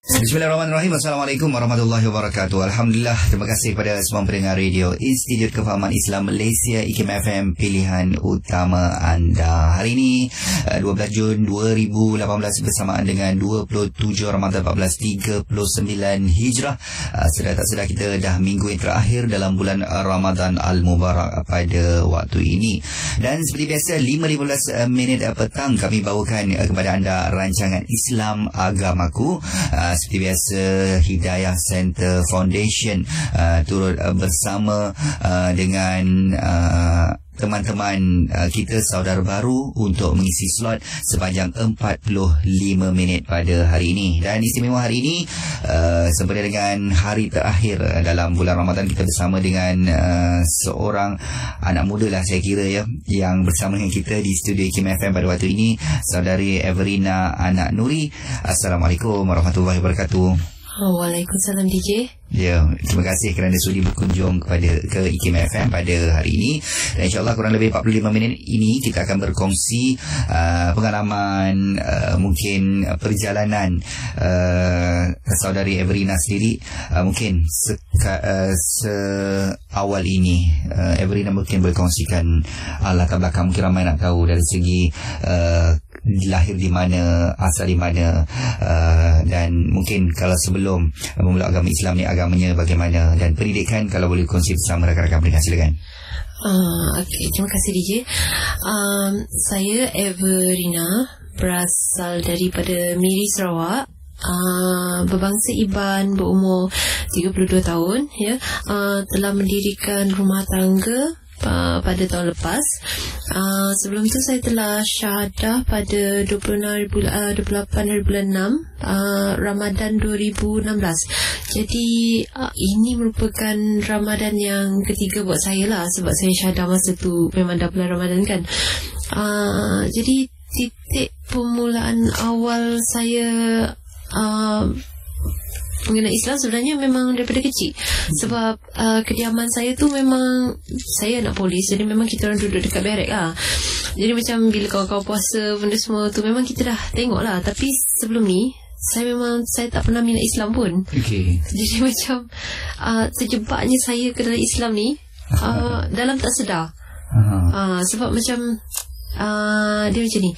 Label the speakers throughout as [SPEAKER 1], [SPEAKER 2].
[SPEAKER 1] Bismillahirrahmanirrahim. Assalamualaikum warahmatullahi wabarakatuh. Alhamdulillah, terima kasih kepada semua pendengar radio Institut Kefahaman Islam Malaysia IKIM FM, pilihan utama anda. Hari ini 12 Jun 2018 bersamaan dengan 27 Ramadan 1439 Hijrah. Sedar tak sedar kita dah minggu yang terakhir dalam bulan Ramadan Al-Mubarak pada waktu ini. Dan seperti biasa 5.15 minit petang kami bawakan kepada anda rancangan Islam Agamaku. Seperti biasa, Hidayah Center Foundation turut bersama dengan teman-teman kita saudara baru untuk mengisi slot sepanjang 45 minit pada hari ini. Dan istimewa hari ini sempena dengan hari terakhir dalam bulan Ramadan, kita bersama dengan seorang anak muda lah saya kira ya, yang bersama dengan kita di studio IKIM FM pada waktu ini, saudari Everina Anak Nuri. Assalamualaikum warahmatullahi wabarakatuh.
[SPEAKER 2] Waalaikumsalam DJ.
[SPEAKER 1] Ya, terima kasih kerana sudi berkunjung ke IKIM FM pada hari ini. Dan insyaAllah kurang lebih 45 minit ini kita akan berkongsi pengalaman, mungkin perjalanan saudari Everina sendiri. Mungkin awal ini Everina mungkin berkongsikan latar belakang, mungkin ramai nak tahu dari segi lahir di mana, asal di mana, dan mungkin kalau sebelum memeluk agama Islam ni agamanya bagaimana, dan pendidikan kalau boleh kongsi bersama rakan-rakan pendengar, silakan.
[SPEAKER 2] Okay, terima kasih DJ. Saya Everina, berasal daripada Miri, Sarawak. Berbangsa Iban, berumur 32 tahun ya. Telah mendirikan rumah tangga pada tahun lepas. Sebelum tu saya telah syahadah pada 28 hari bulan 6 Ramadan 2016. Jadi ini merupakan Ramadan yang ketiga buat saya lah, sebab saya syahadah masa tu memang dah bulan Ramadan kan. Jadi titik permulaan awal saya mengenai Islam sebenarnya memang daripada kecil. Sebab kediaman saya tu memang, saya anak polis, jadi memang kita orang duduk dekat barek lah. Jadi macam bila kawan-kawan puasa benda semua tu, memang kita dah tengok lah. Tapi sebelum ni saya tak pernah minat Islam pun. Jadi macam terjebaknya saya ke dalam Islam ni dalam tak sedar. Sebab macam dia macam ni,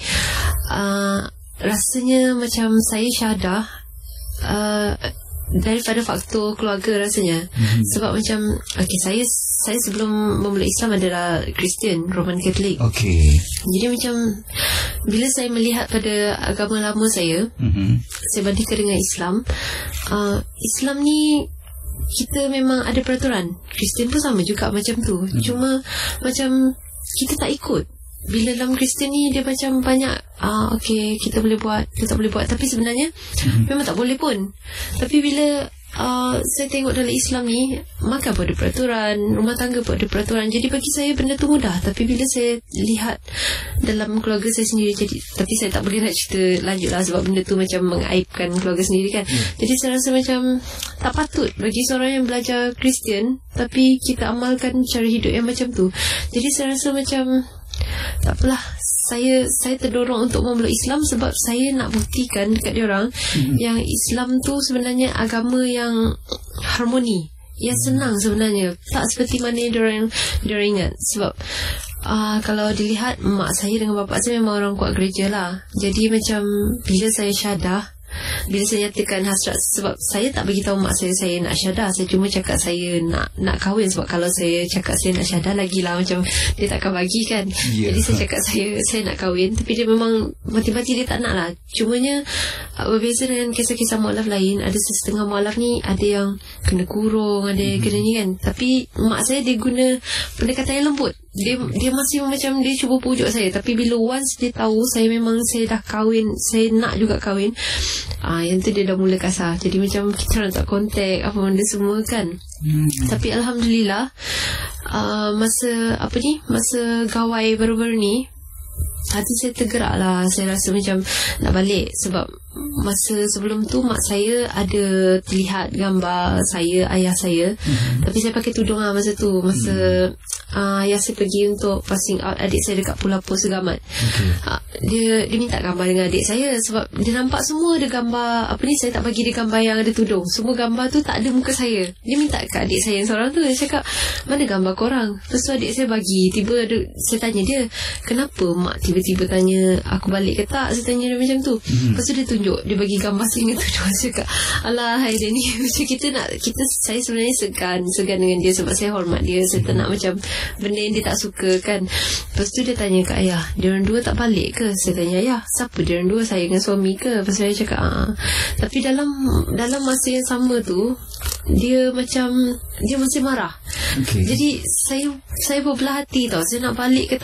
[SPEAKER 2] rasanya macam saya syahadah daripada faktor keluarga rasanya. Sebab macam saya sebelum memeluk Islam adalah Kristian, Roman Katolik. Jadi macam bila saya melihat pada agama lama saya, saya bandingkan dengan Islam, Islam ni kita memang ada peraturan. Kristian pun sama juga macam tu. Cuma macam kita tak ikut. Bila dalam Kristian ni dia macam banyak kita boleh buat, kita tak boleh buat, tapi sebenarnya memang tak boleh pun. Tapi bila saya tengok dalam Islam ni, makan pun ada peraturan, rumah tangga pun ada peraturan. Jadi bagi saya benda tu mudah. Tapi bila saya lihat dalam keluarga saya sendiri, jadi, tapi saya tak boleh nak cerita lanjut lah, sebab benda tu macam mengaibkan keluarga sendiri kan. Jadi saya rasa macam tak patut bagi seorang yang belajar Kristian tapi kita amalkan cara hidup yang macam tu. Jadi saya rasa macam tak apalah, saya terdorong untuk memeluk Islam sebab saya nak buktikan dekat diorang yang Islam tu sebenarnya agama yang harmoni, yang senang sebenarnya, tak seperti mana yang diorang ingat. Sebab kalau dilihat, mak saya dengan bapak saya memang orang kuat gereja lah. Jadi macam bila saya syahadah, bila saya nyatakan hasrat, sebab saya tak beritahu mak saya nak syahadah, saya cuma cakap saya nak kahwin. Sebab kalau saya cakap saya nak syahadah, lagilah macam dia takkan bagi kan. Jadi saya cakap saya nak kahwin, tapi dia memang mati-mati dia tak nak lah. Cumanya berbeza dengan kisah-kisah mualaf lain, ada setengah mualaf ni ada yang kena kurung, ada yang kena ni kan. Tapi mak saya dia guna pendekatan yang lembut. Dia masih macam dia cuba pujuk saya. Tapi bila once dia tahu saya dah kahwin, saya nak juga kahwin, yang tu dia dah mula kasar. Jadi macam kita orang tak kontak apa benda semua kan. Tapi Alhamdulillah, masa gawai baru-baru ni, hati saya tergerak lah. Saya rasa macam nak balik. Sebab masa sebelum tu mak saya ada terlihat gambar saya, ayah saya, tapi saya pakai tudung lah masa tu. Masa yang saya pergi untuk passing out adik saya dekat Pulau Segamat. Dia minta gambar dengan adik saya sebab dia nampak semua ada gambar saya tak bagi dia gambar yang ada tudung. Semua gambar tu tak ada muka saya. Dia minta kat adik saya yang seorang tu. Dia cakap, mana gambar korang? Lepas tu adik saya bagi. Saya tanya dia, kenapa mak tiba-tiba tanya aku balik ke tak? Saya tanya dia macam tu. Lepas tu dia tunjuk, dia bagi gambar saya dengan tudung. Saya cakap, alah hai dia ni. Macam saya sebenarnya segan dengan dia sebab saya hormat dia. Saya tak nak macam benda yang dia tak suka kan. Lepas tu dia tanya kat ayah, diorang dua tak balik ke? Saya tanya, ayah, siapa diorang dua? Saya dengan suami ke? Lepas tu saya cakap, tapi dalam masa yang sama tu dia masih marah. Jadi saya berbelah hati tau. Saya nak balik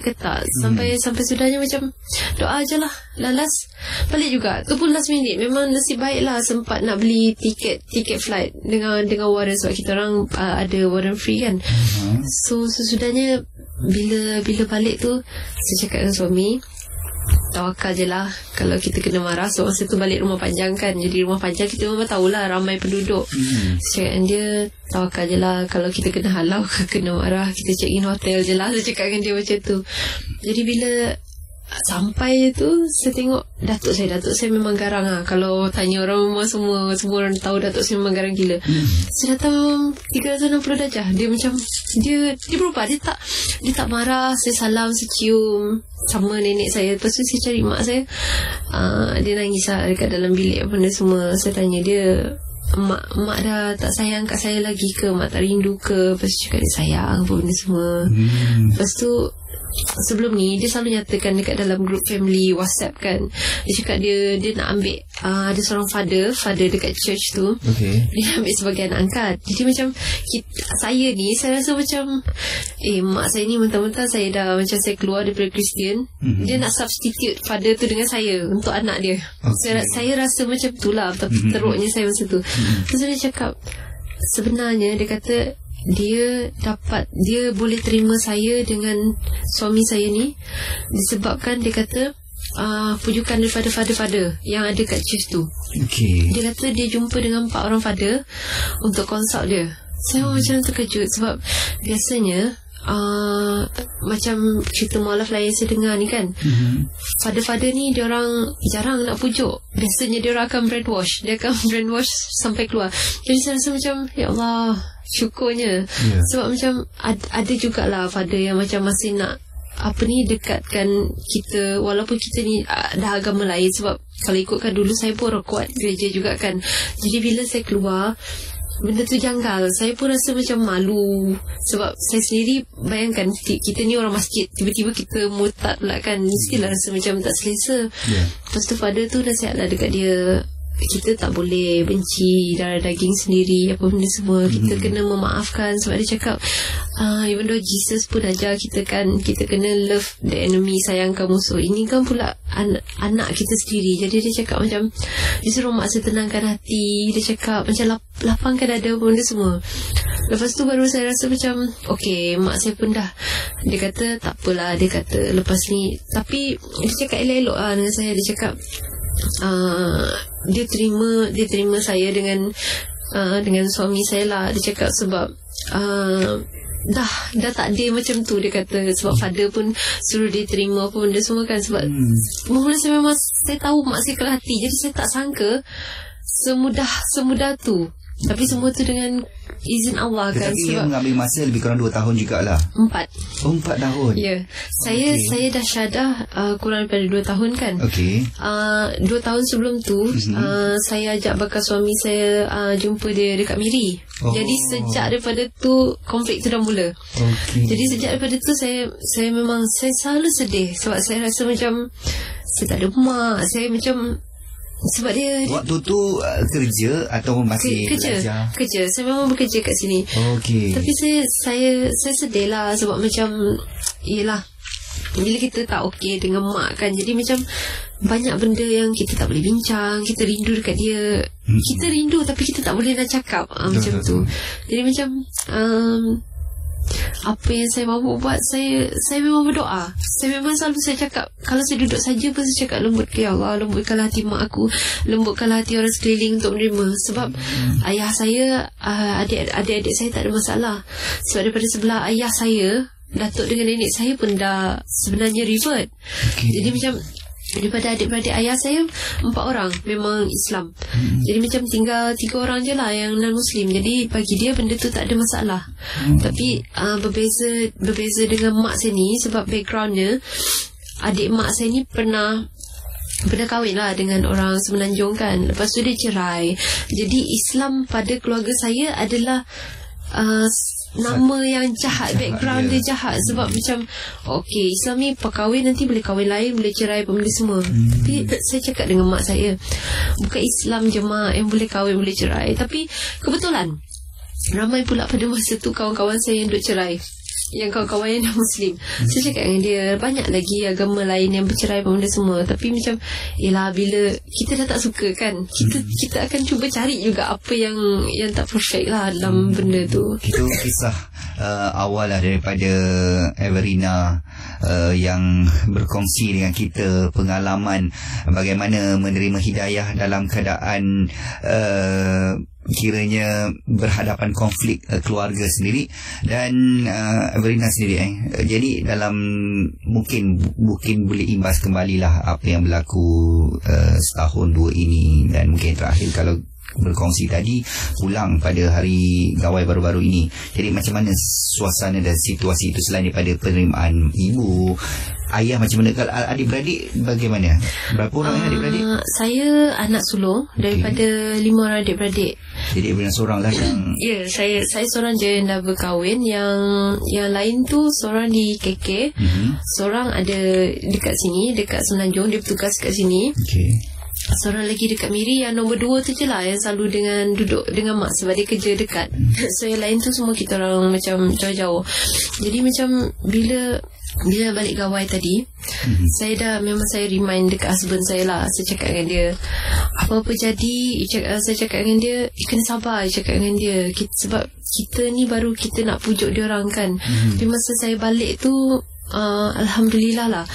[SPEAKER 2] ke tak? Sampai sudahnya macam doa je lah. Last balik juga. Tu pun last minute. Memang nasib baik lah sempat nak beli tiket flight dengan warren sebab kita orang ada warren free kan. So sesudahnya bila balik tu saya cakap dengan suami, tawakal je lah. Kalau kita kena marah, so masa tu balik rumah panjang kan. Jadi rumah panjang kita memang tahulah ramai penduduk. Saya cakap dengan dia, tawakal je lah. Kalau kita kena halau ke kena marah, kita check in hotel je lah. Saya cakap dengan dia macam tu. Jadi bila sampai tu saya tengok datuk saya memang garang lah. Kalau tanya orang rumah semua orang tahu datuk saya memang garang gila. Saya datang 360 darjah. Dia macam dia berubah. Dia tak marah. Saya salam, saya cium sama nenek saya. Lepas tu saya cari mak saya. Dia nangis lah dekat dalam bilik apa benda semua. Saya tanya dia, Mak dah tak sayang kat saya lagi ke? Mak tak rindu ke? Lepas tu cakap dia sayang apa benda semua. Lepas tu sebelum ni dia selalu nyatakan dekat dalam group family WhatsApp kan. Dia cakap dia nak ambil ada seorang father dekat church tu. Dia ambil sebagai anak angkat. Jadi macam saya rasa macam mak saya ni mentang-mentang saya dah macam saya keluar daripada Kristian, dia nak substitute father tu dengan saya untuk anak dia. Saya rasa macam tu lah. Tapi teruknya saya masa tu. Terus dia cakap sebenarnya dia kata dia boleh terima saya dengan suami saya ni disebabkan dia kata pujukan daripada father yang ada kat church tu. Dia kata dia jumpa dengan 4 orang father untuk consult dia. Saya macam terkejut sebab biasanya macam cerita mualaf lain saya dengar ni kan, father-father ni diorang jarang nak pujuk. Biasanya diorang akan brainwash. Dia akan brainwash sampai keluar. Jadi saya rasa macam ya Allah, syukurnya. Sebab macam ada jugalah father yang macam masih nak dekatkan kita walaupun kita ni dah agama lain. Sebab kalau ikutkan dulu saya pun orang kuat gereja juga kan. Jadi bila saya keluar benda tu janggal. Saya pun rasa macam malu sebab saya sendiri bayangkan kita ni orang masjid, tiba-tiba kita murtad pula kan, mestilah rasa macam tak selesa. Lepas tu father tu nasihat lah dekat dia, kita tak boleh benci darah daging sendiri apa benda semua. Kita kena memaafkan. Sebab dia cakap even though Jesus pun ajar kita kan, kita kena love the enemy, sayangkan musuh. Ini kan pula anak kita sendiri. Jadi dia cakap macam dia suruh mak saya tenangkan hati. Dia cakap macam lapangkan dada apa benda semua. Lepas tu baru saya rasa macam okay, mak saya pun dah, dia kata tak apalah, dia kata lepas ni. Tapi dia cakap elok-elok lah dengan saya. Dia cakap dia terima saya dengan suami saya lah. Dia cakap sebab dah tak ada macam tu. Dia kata sebab father pun suruh dia terima apa benda semua kan. Sebab mula saya tahu mak saya keras hati. Jadi saya tak sangka semudah tu. Tapi semua tu dengan izin Allah kan.
[SPEAKER 1] Tetapi sebab mengambil masa lebih kurang 2 tahun jugalah.
[SPEAKER 2] 4
[SPEAKER 1] tahun.
[SPEAKER 2] Ya. Saya dah syahadah kurang daripada 2 tahun kan. 2 tahun sebelum tu saya ajak bakal suami saya jumpa dia dekat Miri. Jadi sejak daripada tu konflik tu dah mula. Jadi sejak daripada tu saya memang saya selalu sedih sebab saya rasa macam saya tak ada mak. Saya macam sebab dia
[SPEAKER 1] waktu tu kerja atau masih belajar?
[SPEAKER 2] Kerja. Saya memang bekerja kat sini. Tapi saya sedih lah sebab macam yelah, bila kita tak okey dengan mak kan, jadi macam banyak benda yang kita tak boleh bincang. Kita rindu dekat dia. Kita rindu tapi kita tak boleh nak cakap macam tu. Jadi macam apa yang saya mampu buat, saya memang berdoa. Saya memang selalu saya cakap, kalau saya duduk saja pun saya cakap, lembutkan ya Allah, lembutkanlah hati mak aku, lembutkanlah hati orang sekeliling untuk menerima. Sebab ayah saya, adik-adik saya tak ada masalah. Sebab daripada sebelah ayah saya, datuk dengan nenek saya pun dah sebenarnya revert. Jadi macam daripada adik-beradik ayah saya 4 orang memang Islam. Jadi macam tinggal 3 orang je lah yang non-Muslim. Jadi bagi dia benda tu tak ada masalah. Tapi berbeza dengan mak saya ni, sebab backgroundnya adik mak saya ni pernah kahwin lah dengan orang Semenanjung kan. Lepas tu dia cerai. Jadi Islam pada keluarga saya adalah nama yang jahat, background dia jahat. Sebab macam okey, Islam ni perkahwin nanti boleh kahwin lain, boleh cerai apa benda semua. Tapi saya cakap dengan mak saya, bukan Islam je mak yang boleh kahwin boleh cerai. Tapi kebetulan ramai pula pada masa tu kawan-kawan saya yang duk cerai, yang kawan-kawan yang dah Muslim. Saya cakap dengan dia, banyak lagi agama lain yang bercerai benda semua. Tapi macam, yelah, bila kita dah tak suka kan, kita akan cuba cari juga apa yang tak perfect lah dalam benda tu.
[SPEAKER 1] Itu kisah awal lah daripada Everina yang berkongsi dengan kita pengalaman bagaimana menerima hidayah dalam keadaan kiranya berhadapan konflik keluarga sendiri. Dan Everina sendiri jadi dalam mungkin boleh imbas kembalilah apa yang berlaku setahun 2 ini. Dan mungkin terakhir kalau berkongsi tadi pulang pada hari Gawai baru-baru ini. Jadi macam mana suasana dan situasi itu selain daripada penerimaan ibu, ayah macam mana? Kalau adik-beradik bagaimana? Berapa orang adik-beradik?
[SPEAKER 2] Saya anak sulung daripada 5 orang adik-beradik.
[SPEAKER 1] Jadi Everina seorang lah yang...
[SPEAKER 2] Ya, saya seorang je yang dah berkahwin. Yang lain tu seorang di KK, seorang ada dekat sini, dekat Semenanjung, dia bertugas kat sini. Seorang lagi dekat Miri. Yang nombor 2 tu je lah yang selalu duduk dengan mak, sebab dia kerja dekat. So yang lain tu semua kita orang macam jauh-jauh. Jadi macam bila balik Gawai tadi, saya remind dekat husband saya lah. Saya cakap dengan dia, apa-apa jadi, saya cakap dengan dia, kena sabar. Saya cakap dengan dia, sebab kita ni baru kita nak pujuk dia orang kan. Di masa saya balik tu, Alhamdulillah lah,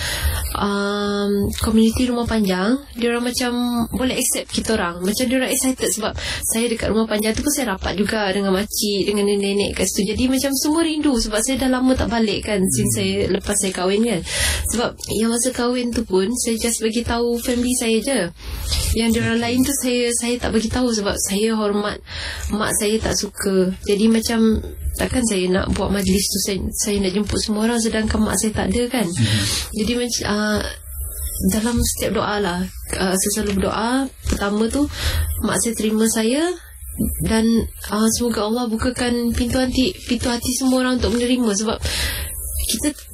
[SPEAKER 2] community Rumah Panjang diorang macam boleh accept kita orang. Macam diorang excited sebab saya dekat Rumah Panjang tu pun saya rapat juga dengan makcik, dengan nenek-nenek kat situ. Jadi macam semua rindu sebab saya dah lama tak balik kan, lepas saya kahwin kan. Sebab yang masa kahwin tu pun saya just bagi tahu family saya je. Yang diorang lain tu saya tak bagi tahu sebab saya hormat mak saya tak suka. Jadi macam takkan saya nak buat majlis tu, saya nak jemput semua orang sedangkan mak saya tak ada kan. Jadi macam dalam setiap doa lah, saya selalu berdoa. Pertama tu mak saya terima saya, dan semoga Allah bukakan pintu hati semua orang untuk menerima. Sebab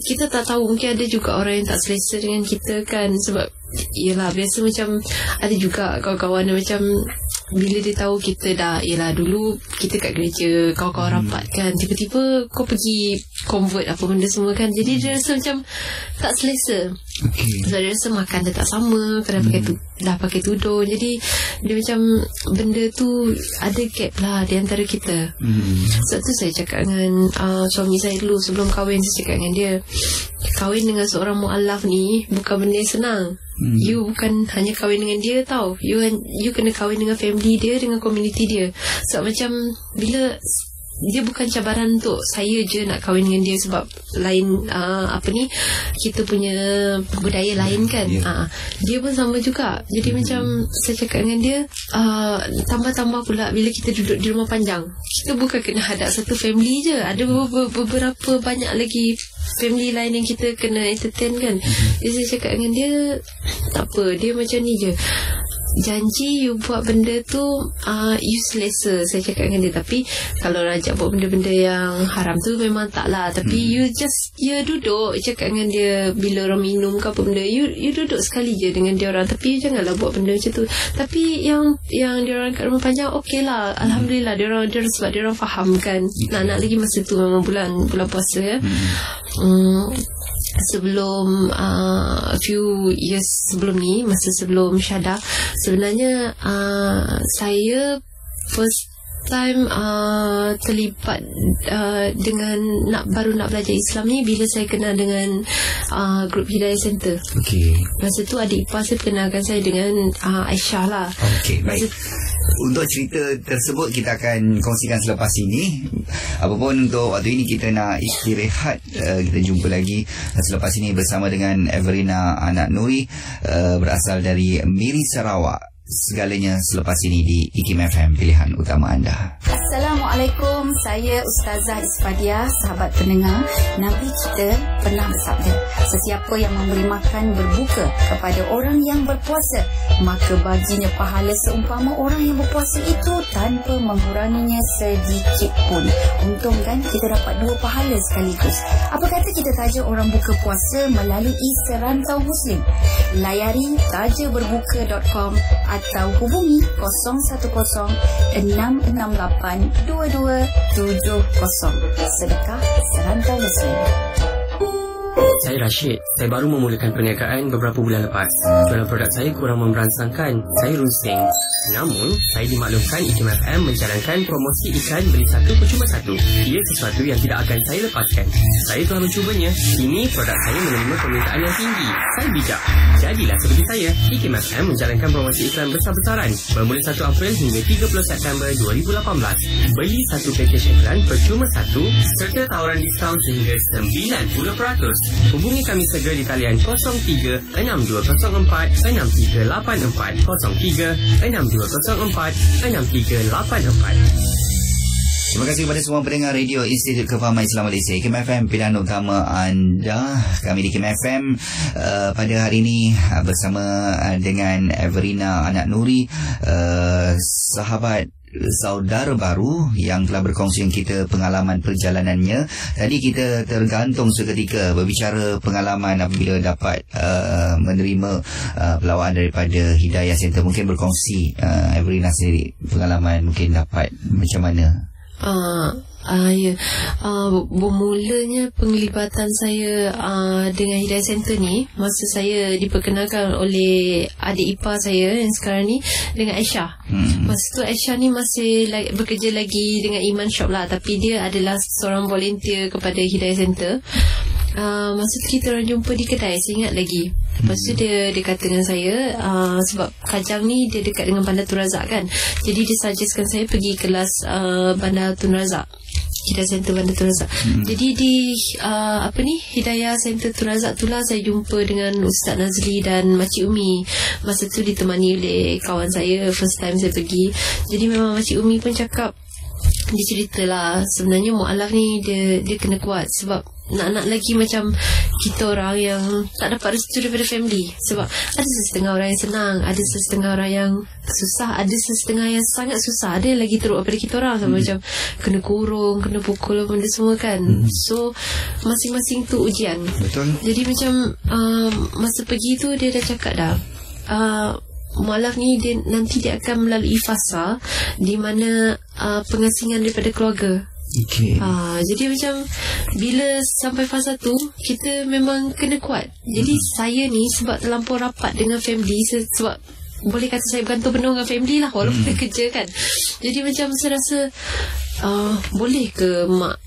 [SPEAKER 2] kita tak tahu, mungkin ada juga orang yang tak selesa dengan kita kan. Sebab yelah, biasa macam ada juga kawan-kawan yang macam bila dia tahu kita dah, yelah dulu kita kat gereja, kawan-kawan rapat kan, tiba-tiba kau pergi convert apa benda semua kan. Jadi dia rasa macam tak selesa. So dia rasa makan dah tak sama, kena dah pakai tudung. Jadi dia macam benda tu ada gap lah di antara kita. Sebab tu saya cakap dengan suami saya dulu sebelum kahwin. Saya cakap dengan dia, kahwin dengan seorang mu'alaf ni bukan benda yang senang. You bukan hanya kahwin dengan dia tau, you kena kahwin dengan family dia, dengan community dia. Sebab macam bila dia bukan cabaran untuk saya je nak kahwin dengan dia, sebab lain kita punya budaya lain kan. Dia pun sama juga. Jadi macam saya cakap dengan dia, tambah-tambah pula bila kita duduk di Rumah Panjang, kita bukan kena hadap satu family je, ada beberapa banyak lagi family lain yang kita kena entertain kan. Jadi saya cakap dengan dia, tak apa, dia macam ni je, janji you buat benda tu you selesa. Saya cakap dengan dia, tapi kalau rajak buat benda-benda yang haram tu memang tak lah. Tapi you duduk, cakap dengan dia bila orang minum ke apa benda, you duduk sekali je dengan dia orang, tapi janganlah buat benda macam tu. Tapi yang dia orang kat Rumah Panjang okey lah, Alhamdulillah. Dia orang sebab dia orang faham kan. Nak lagi masa tu memang bulan puasa ya. Sebelum a few years sebelum ni, masa sebelum Syadah, sebenarnya saya first time terlibat dengan baru nak belajar Islam ni bila saya kenal dengan grup Hidayah Center. Masa tu adik ipar saya kenalkan saya dengan Aisyah lah.
[SPEAKER 1] Baik. Untuk cerita tersebut kita akan kongsikan selepas ini. Apapun untuk waktu ini kita nak istirahat. Kita jumpa lagi selepas ini bersama dengan Everina Anak Nuri, berasal dari Miri, Sarawak. Segalanya selepas ini di IKIM FM, pilihan utama anda.
[SPEAKER 3] Assalamualaikum, saya Ustazah Isfadiah. Sahabat pendengar, Nabi kita pernah bersabda, sesiapa yang memberi makan berbuka kepada orang yang berpuasa, maka baginya pahala seumpama orang yang berpuasa itu tanpa menguranginya sedikit pun. Untung kan kita dapat 2 pahala sekaligus. Apa kata kita taja orang buka puasa melalui Serantau Muslim? Layari tajaberbuka.com atau hubungi 010-668-2270. Sedekah Serantau Muslim.
[SPEAKER 4] Saya Rashid. Saya baru memulakan perniagaan beberapa bulan lepas. Jualan produk saya kurang memberansangkan. Saya runsing. Namun, saya dimaklumkan IKIM FM menjalankan promosi iklan beli 1 percuma 1. Ia sesuatu yang tidak akan saya lepaskan. Saya telah mencubanya. Kini produk saya menerima permintaan yang tinggi. Saya bijak. Jadilah seperti saya. IKIM FM menjalankan promosi iklan besar-besaran bermula 1 April hingga 30 September 2018. Beli 1 pakej iklan percuma 1 serta tawaran diskaun sehingga 90%. Hubungi kami segera di talian 03-6204-6384, 03-6204-6384.
[SPEAKER 1] Terima kasih kepada semua pendengar Radio Institut Kefahaman Islam Malaysia, IKIM FM, pilihan utama anda. Kami di IKIM FM pada hari ini bersama dengan Everina Anak Nuri, sahabat saudara baru yang telah berkongsi dengan kita pengalaman perjalanannya. Tadi kita tergantung seketika berbicara pengalaman apabila dapat menerima pelawaan daripada Hidayah Center. Mungkin berkongsi Everina sendiri pengalaman mungkin dapat macam mana?
[SPEAKER 2] Ya. Bermulanya penglibatan saya dengan Hidayah Center ni masa saya diperkenalkan oleh adik ipar saya yang sekarang ni dengan Aisyah. Masa tu Aisyah ni masih bekerja lagi dengan Iman Shop lah, tapi dia adalah seorang volunteer kepada Hidayah Center. Masa tu kita orang jumpa di kedai, saya ingat lagi. Lepas tu dia kata dengan saya, sebab Kajang ni dia dekat dengan Bandar Tun Razak kan, jadi dia suggestkan saya pergi kelas Bandar Tun Razak, Hidayah Center Bandar Tun Razak. Jadi di Hidayah Center Tun Razak tu lah saya jumpa dengan Ustaz Nazli dan Makcik Umi. Masa tu ditemani oleh kawan saya, first time saya pergi. Jadi memang Makcik Umi pun cakap, dia ceritalah sebenarnya mu'alaf ni dia kena kuat sebab nak lagi macam kita orang yang tak dapat restu daripada family. Sebab ada setengah orang yang senang, ada setengah orang yang susah, ada setengah yang sangat susah, ada lagi teruk daripada kita orang. Sebab macam kena kurung, kena pukul, benda semua kan. So masing-masing tu ujian.
[SPEAKER 1] Betul. Jadi
[SPEAKER 2] macam masa pergi tu dia dah cakap dah, mualaf ni nanti dia akan melalui fasa di mana pengasingan daripada keluarga. Jadi macam bila sampai fasa tu kita memang kena kuat. Jadi saya ni sebab terlampau rapat dengan family, sebab boleh kata saya bergantung penuh dengan family lah walaupun kita kerja kan. Jadi macam saya rasa boleh ke mak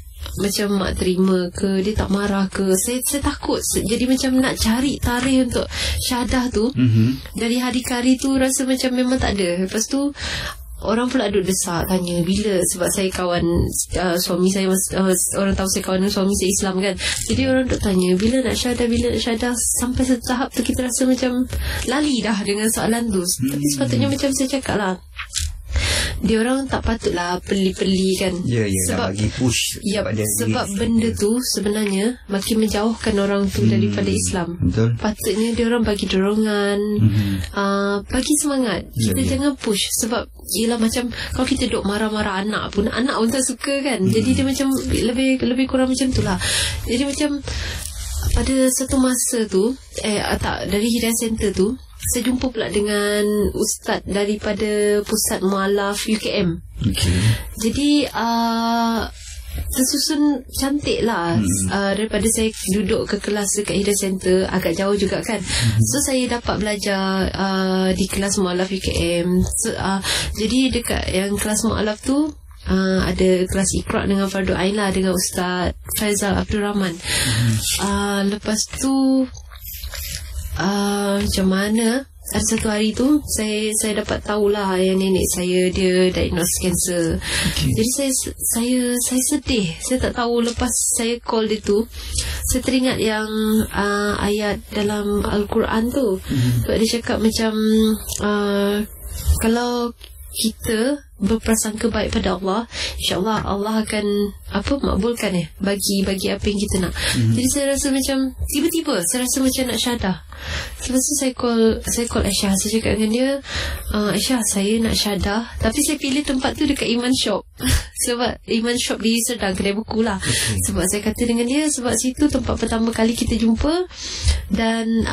[SPEAKER 2] terima ke, dia tak marah ke, saya takut. Jadi macam nak cari tarikh untuk syahadah tu dari hari ke hari tu rasa macam memang tak ada. Lepas tu orang pula duduk desak tanya bila, sebab saya kawan suami saya, orang tahu saya kawan suami saya Islam kan. Jadi orang duduk tanya bila nak syahadah, sampai satu tahap tu kita rasa macam lali dah dengan soalan tu. Tapi sepatutnya macam saya cakap lah, dia orang tak patutlah peli-peli kan.
[SPEAKER 1] Sebab bagi push
[SPEAKER 2] sebab benda tu sebenarnya makin menjauhkan orang tu daripada Islam.
[SPEAKER 1] Betul.
[SPEAKER 2] Patutnya dia orang bagi dorongan, bagi semangat. Kita jangan push. Sebab yelah macam kalau kita duk marah-marah anak pun tak suka kan. Jadi dia macam lebih kurang macam tu lah. Jadi macam pada satu masa tu dari Hidayah Center tu saya jumpa pula dengan ustaz daripada Pusat Mualaf UKM. Jadi tersusun cantik lah. Daripada saya duduk ke kelas dekat Hidayah Center, agak jauh juga kan. So saya dapat belajar di kelas Mualaf UKM. Jadi dekat yang kelas Mualaf tu ada kelas Iqra dengan Fardu Ain lah, dengan Ustaz Faizal Abdul Rahman. Lepas tu macam mana, ada satu hari tu saya dapat tahulah yang nenek saya dia diagnose cancer. Jadi saya sedih. Saya tak tahu, lepas saya call dia tu, saya teringat yang ayat dalam Al-Quran tu. Sebab dia cakap macam kalau kita berprasangka baik pada Allah, insya-Allah Allah akan makbulkan bagi apa yang kita nak. Jadi saya rasa macam tiba-tiba saya rasa macam nak syahadah. Lepas tu saya call Aisyah. Saya cakap dengan dia, Aisyah, saya nak syahadah, tapi saya pilih tempat tu dekat Iman Shop. Sebab Iman Shop di Serdang, kedai buku lah. Sebab saya kata dengan dia, sebab situ tempat pertama kali kita jumpa, dan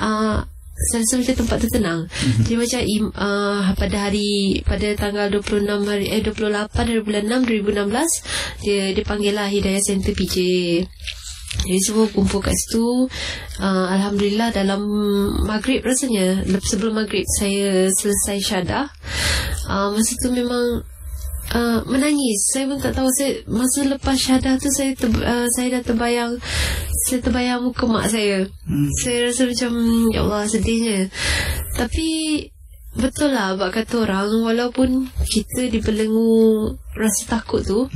[SPEAKER 2] saya rasa macam tempat tu tenang. Jadi macam pada tanggal 28 hari bulan 6 2016, dia panggil lah Hidayah Center PJ. Jadi semua kumpul kat situ. Alhamdulillah dalam maghrib, rasanya sebelum maghrib saya selesai syahadah. Masa tu memang menangis. Saya pun tak tahu, masa lepas syahadah tu saya dah terbayang muka mak saya. Saya rasa macam, ya Allah, sedihnya. Tapi betul lah bak kata orang, walaupun kita dibelenggu rasa takut tu,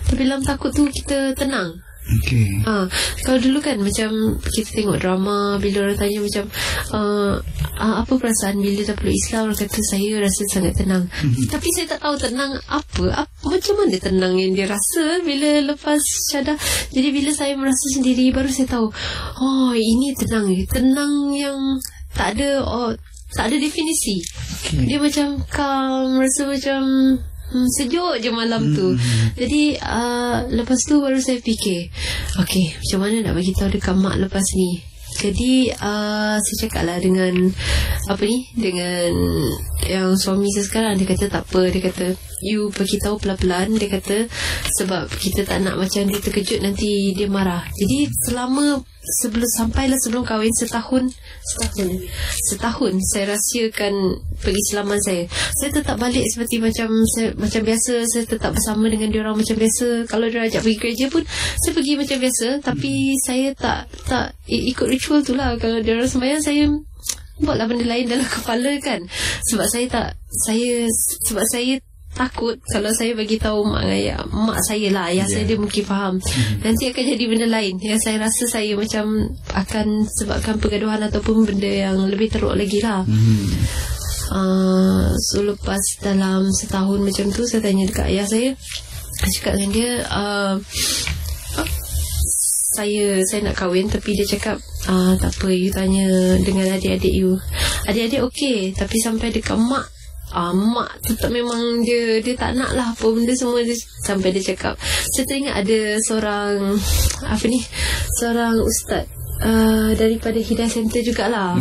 [SPEAKER 2] tapi dalam takut tu kita tenang. Kalau dulu kan macam kita tengok drama, bila orang tanya macam apa perasaan bila dah peluk Islam, orang kata saya rasa sangat tenang. Tapi saya tak tahu tenang apa, macam mana tenang yang dia rasa bila lepas syahadah. Jadi bila saya merasa sendiri, baru saya tahu, oh ini tenang yang tak ada definisi. Dia macam calm, rasa macam sejuk je malam tu. Jadi lepas tu baru saya fikir, okay, macam mana nak bagi tahu dekat mak lepas ni. Jadi saya cakap lah dengan dengan yang suami saya sekarang. Dia kata tak apa, dia kata you bagi tahu pelan-pelan. Dia kata sebab kita tak nak macam dia terkejut nanti dia marah. Jadi sebelum kahwin setahun saya rahsiakan pengislaman saya. Saya tetap balik seperti macam biasa. Saya tetap bersama dengan diorang macam biasa. Kalau diorang ajak pergi gereja pun saya pergi macam biasa. Tapi saya tak ikut ritual tu lah. Kalau diorang sembahyang, saya buatlah benda lain dalam kepala kan. Sebab saya takut kalau saya bagi tahu mak saya lah, ayah saya, dia mungkin faham. Nanti akan jadi benda lain yang saya rasa saya macam akan sebabkan pergaduhan ataupun benda yang lebih teruk lagi lah. So lepas dalam setahun macam tu, saya tanya dekat ayah saya. Saya cakap dengan dia, saya nak kahwin. Tapi dia cakap, tak apa, you tanya dengan adik-adik you. Adik-adik okey, tapi sampai dekat mak tetap memang dia tak nak lah apa benda semua dia, sampai dia cakap. Saya teringat ada seorang ustaz daripada Hidayah Center jugalah.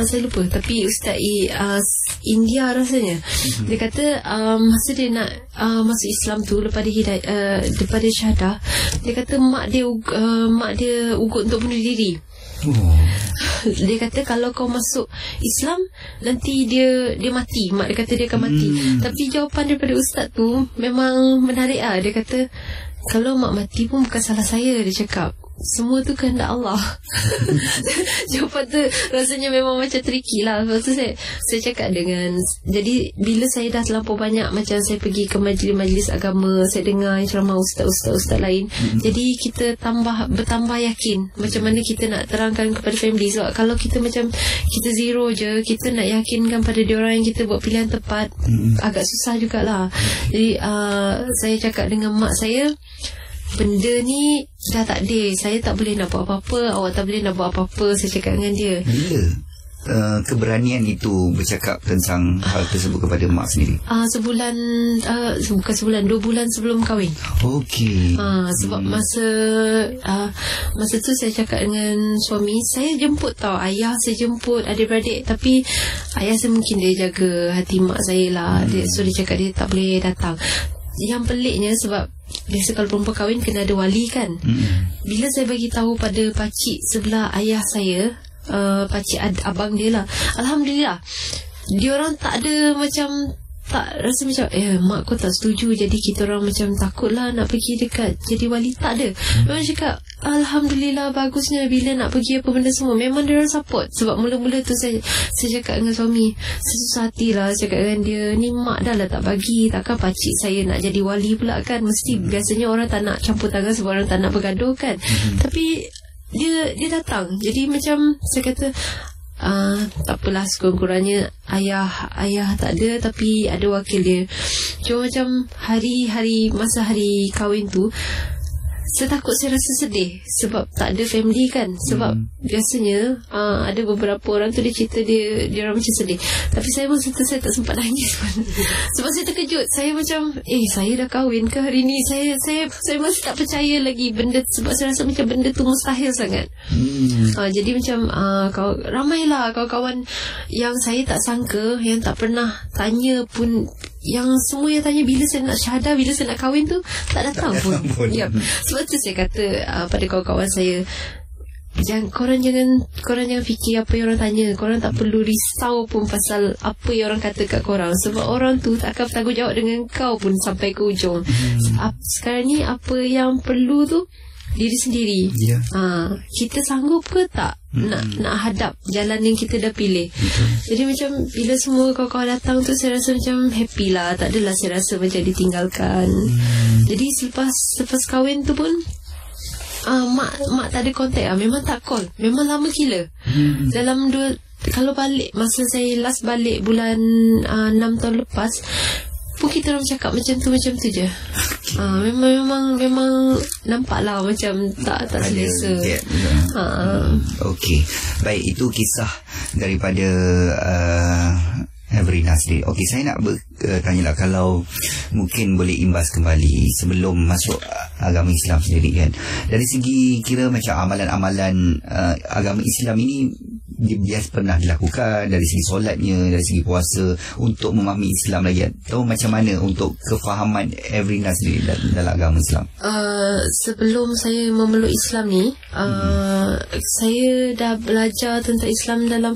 [SPEAKER 2] Saya lupa, tapi ustaz India rasanya. Dia kata masa dia nak masuk Islam tu, lepas daripada syahadah, dia kata mak dia ugut untuk bunuh diri. Dia kata kalau kau masuk Islam, nanti dia mati. Mak dia kata dia akan mati. Tapi jawapan daripada ustaz tu memang menarik lah. Dia kata kalau mak mati pun bukan salah saya. Dia cakap semua tu kehendak Allah. Jawapan tu rasanya memang macam tricky lah. Lepas tu saya cakap dengan, jadi bila saya dah terlampau banyak macam saya pergi ke majlis-majlis agama, saya dengar ceramah ustaz-ustaz lain, jadi kita bertambah yakin macam mana kita nak terangkan kepada family. Sebab kalau kita macam kita zero je, kita nak yakinkan pada diorang yang kita buat pilihan tepat, agak susah jugalah. Jadi saya cakap dengan mak saya, benda ni dah takdir, saya tak boleh nak buat apa-apa, awak tak boleh nak buat apa-apa. Saya cakap dengan dia. Bila
[SPEAKER 1] keberanian itu bercakap tentang hal tersebut kepada mak sendiri? Bukan sebulan, 2 bulan sebelum kahwin. Okey. Sebab masa tu saya cakap dengan suami, saya jemput tau, ayah saya jemput, adik-beradik, tapi ayah saya mungkin dia jaga hati mak saya lah. So dia cakap dia tak boleh datang. Yang peliknya, sebab biasa kalau perempuan kahwin kena ada wali kan. Bila saya bagi tahu pada pakcik sebelah ayah saya, pakcik abang dia lah, alhamdulillah diorang tak ada macam
[SPEAKER 2] tak rasa macam mak kau tak setuju, jadi kita orang macam takutlah nak pergi dekat jadi wali. Tak ada. Memang cakap alhamdulillah, bagusnya bila nak pergi apa benda semua memang dia orang support. Sebab mula-mula tu saya cakap dengan suami, sesusah hatilah cakap dengan dia, ni mak dah lah tak bagi, takkan pakcik saya nak jadi wali pula kan. Mesti biasanya orang tak nak campur tangan sebab orang tak nak bergaduh kan. Tapi dia datang. Jadi macam saya kata, tak apalah, sekurang-kurangnya ayah tak ada tapi ada wakil dia. Cuma macam masa hari kahwin tu, saya takut, saya rasa sedih sebab tak ada family kan. Sebab biasanya ada beberapa orang tu dia cerita dia orang macam sedih. Tapi saya masa tu saya tak sempat nangis sebab saya terkejut. Saya macam saya dah kahwin ke hari ni? Saya masih tak percaya lagi benda, sebab saya rasa macam benda tu mustahil sangat. Jadi macam ramailah kawan-kawan yang saya tak sangka, yang tak pernah tanya pun, yang semua yang tanya bila saya nak syahadah, bila saya nak kahwin tu tak datang pun. Yep. Sebab tu saya kata pada kawan-kawan saya, korang jangan fikir apa yang orang tanya. Korang tak perlu risau pun pasal apa yang orang kata kat korang, sebab orang tu tak akan bertanggungjawab dengan kau pun sampai ke ujung. Sekarang ni apa yang perlu tu diri sendiri. Kita sanggup ke tak nak hadap jalan yang kita dah pilih. Jadi macam bila semua kawan-kawan datang tu, saya rasa macam happy lah. Tak adalah saya rasa macam ditinggalkan. Jadi selepas kahwin tu pun mak tak ada kontak lah. Memang tak call. Memang lama gila. Dalam kalau balik, masa saya last balik bulan 6 tahun lepas pun, kita orang cakap macam tu je. Memang nampak lah macam tak selesa.
[SPEAKER 1] Okey, baik, itu kisah daripada Everina sendiri. Okey, saya nak tanyalah, kalau mungkin boleh imbas kembali sebelum masuk agama Islam sendiri kan, dari segi kira macam amalan-amalan agama Islam ini dia pernah dilakukan, dari segi solatnya, dari segi puasa, untuk memahami Islam lagi, atau macam mana untuk kefahaman Everina sendiri dalam agama Islam?
[SPEAKER 2] Sebelum saya memeluk Islam ni, saya dah belajar tentang Islam dalam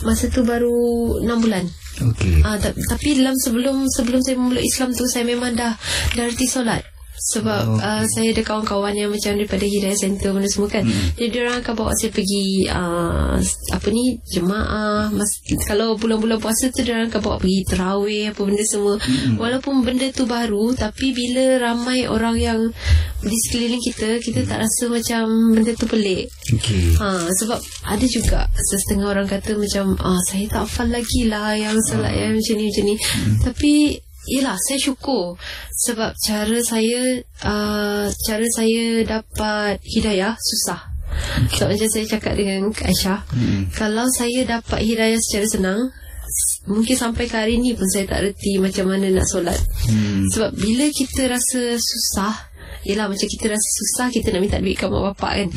[SPEAKER 2] masa tu baru 6 bulan.
[SPEAKER 1] Okay.
[SPEAKER 2] Tapi sebelum saya memeluk Islam tu, saya memang dah reti solat. Sebab saya ada kawan-kawan yang macam daripada Hidayah Center benda semua kan. Jadi diorang akan bawa saya pergi jemaah. Kalau bulan-bulan puasa tu diorang akan bawa pergi terawih apa benda semua. Walaupun benda tu baru, tapi bila ramai orang yang di sekeliling kita tak rasa macam benda tu pelik. Sebab ada juga setengah orang kata macam saya tak hafal lagi lah yang solat yang macam ni. Tapi yelah, saya syukur sebab cara saya dapat hidayah susah. So macam saya cakap dengan Aisyah, kalau saya dapat hidayah secara senang, mungkin sampai ke hari ni pun saya tak reti macam mana nak solat. Sebab bila kita rasa susah, yelah macam kita rasa susah, kita nak minta duit kat mak bapak kan.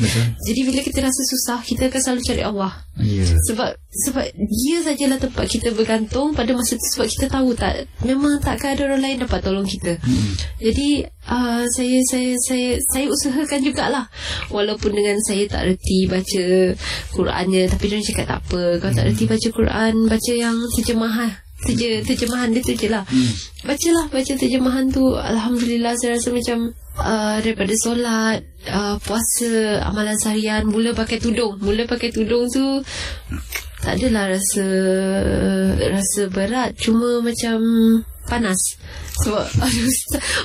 [SPEAKER 2] Jadi bila kita rasa susah, kita akan selalu cari Allah. Sebab dia sajalah tempat kita bergantung pada masa tu. Sebab kita tahu memang takkan ada orang lain dapat tolong kita. Jadi saya usahakan jugalah, walaupun dengan saya tak reti baca Qurannya, tapi dia cakap tak apa, kalau tak reti baca Quran, baca yang terjemahan dia tu je lah. Baca terjemahan tu. Alhamdulillah, saya rasa macam daripada solat, puasa, amalan seharian, mula pakai tudung tu tak adalah rasa berat, cuma macam panas. Sebab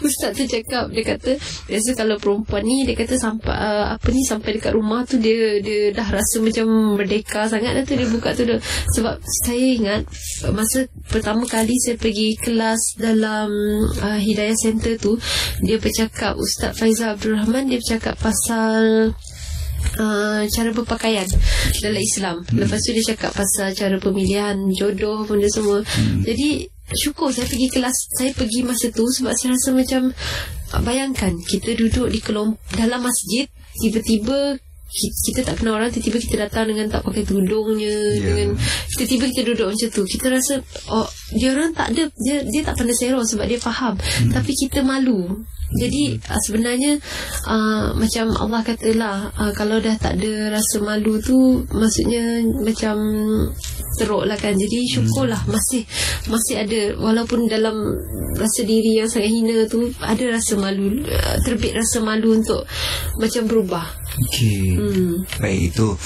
[SPEAKER 2] ustaz tu cakap, dia kata biasa kalau perempuan ni, dia kata sampai dekat rumah tu dia dah rasa macam merdeka sangat dah tu, dia buka tu dah. Sebab saya ingat masa pertama kali saya pergi kelas dalam Hidayah Center tu, dia bercakap, Ustaz Faizal Abdul Rahman, dia bercakap pasal cara berpakaian dalam Islam. Lepas tu dia cakap pasal cara pemilihan jodoh benda semua. Jadi syukur saya pergi kelas, saya pergi masa tu sebab saya rasa macam, bayangkan kita duduk di dalam masjid, tiba-tiba kita tak kenal orang, tiba-tiba kita datang dengan tak pakai tudungnya, dengan tiba-tiba kita duduk macam tu. Kita rasa dia orang tak ada, dia tak pandai sero sebab dia faham, tapi kita malu. Jadi sebenarnya macam Allah katalah, kalau dah tak ada rasa malu tu, maksudnya macam teruk lah kan. Jadi syukurlah masih ada, walaupun dalam rasa diri yang sangat hina tu ada rasa malu, terbit rasa malu untuk macam berubah.
[SPEAKER 1] Okey. Baik, itu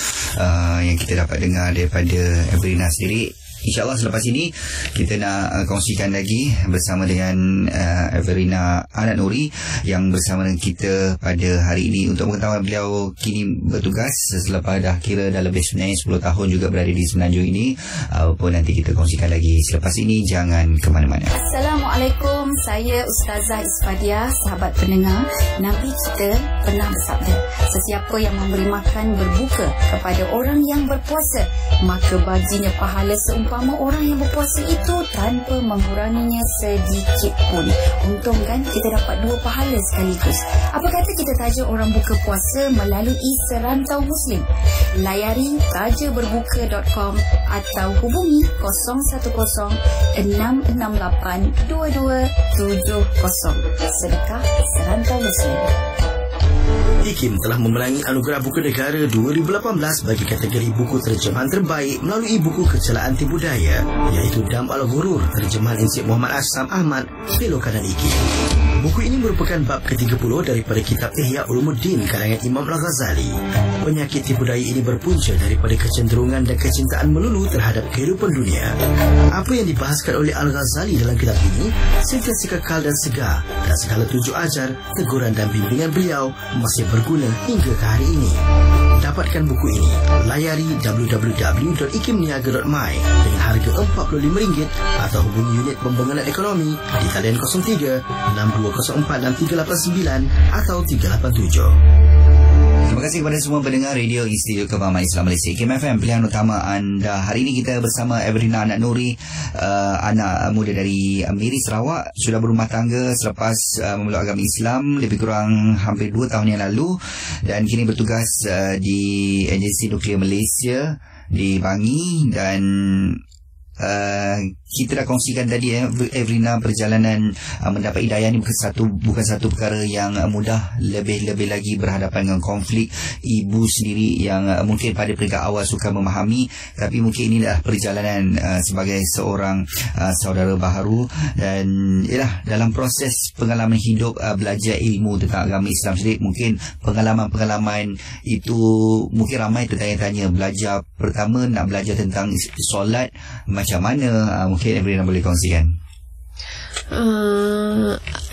[SPEAKER 1] yang kita dapat dengar daripada Everina sendiri. InsyaAllah selepas ini kita nak kongsikan lagi bersama dengan Everina Anak Nuri yang bersama dengan kita pada hari ini untuk mengetahui beliau kini bertugas selepas dah lebih sebenarnya 10 tahun juga berada di Semenanjung ini. Apapun nanti kita kongsikan lagi selepas ini, jangan ke mana-mana.
[SPEAKER 3] Assalamualaikum, saya Ustazah Isfadia. Sahabat pendengar, Nabi kita pernah bersabda, sesiapa yang memberi makan berbuka kepada orang yang berpuasa, maka baginya pahala seumpama orang yang berpuasa itu tanpa menguranginya sedikit pun. Untung kan kita dapat 2 pahala sekaligus. Apa kata kita taja orang buka puasa melalui Serantau Muslim? Layari tajaberbuka.com atau hubungi 010-668-2270. Sedekah Serantau Muslim.
[SPEAKER 5] IKIM telah memenangi Anugerah Buku Negara 2018 bagi kategori buku terjemahan terbaik melalui buku Kecelaan Tipu Daya, iaitu Dam Al-Ghurur terjemahan Encik Muhammad Aslam Ahmad, Fellow Kanan IKIM. Buku ini merupakan bab ke-30 daripada kitab Ihya Ulumuddin karangan Imam Al-Ghazali. Penyakit tipu daya ini berpunca daripada kecenderungan dan kecintaan melulu terhadap kehidupan dunia. Apa yang dibahaskan oleh Al-Ghazali dalam kitab ini sentiasa kekal dan segar, dan segala tunjuk ajar, teguran dan bimbingan beliau masih berguna hingga ke hari ini. Dapatkan buku ini, layari www.ikimniaga.my dengan harga RM45 atau hubungi unit pembangunan ekonomi di talian 03 6204 6389 atau 387.
[SPEAKER 1] Terima kasih kepada semua pendengar Radio Institut Kefahaman Islam Malaysia IKIM FM, pilihan utama anda. Hari ini kita bersama Everina Anak Nuri, anak muda dari Miri, Sarawak. Sudah berumah tangga selepas memeluk agama Islam lebih kurang hampir 2 tahun yang lalu, dan kini bertugas di Agensi Nuklear Malaysia di Bangi. Dan kita dah kongsikan tadi Everina, perjalanan mendapat hidayah ni bukan satu perkara yang mudah, lebih lagi berhadapan dengan konflik ibu sendiri yang mungkin pada peringkat awal suka memahami, tapi mungkin inilah perjalanan sebagai seorang saudara baharu. Dan ialah dalam proses pengalaman hidup, belajar ilmu tentang agama Islam sendiri, mungkin pengalaman itu mungkin ramai tertanya-tanya. Belajar pertama, nak belajar tentang solat macam mana, mungkin Everina boleh kongsikan.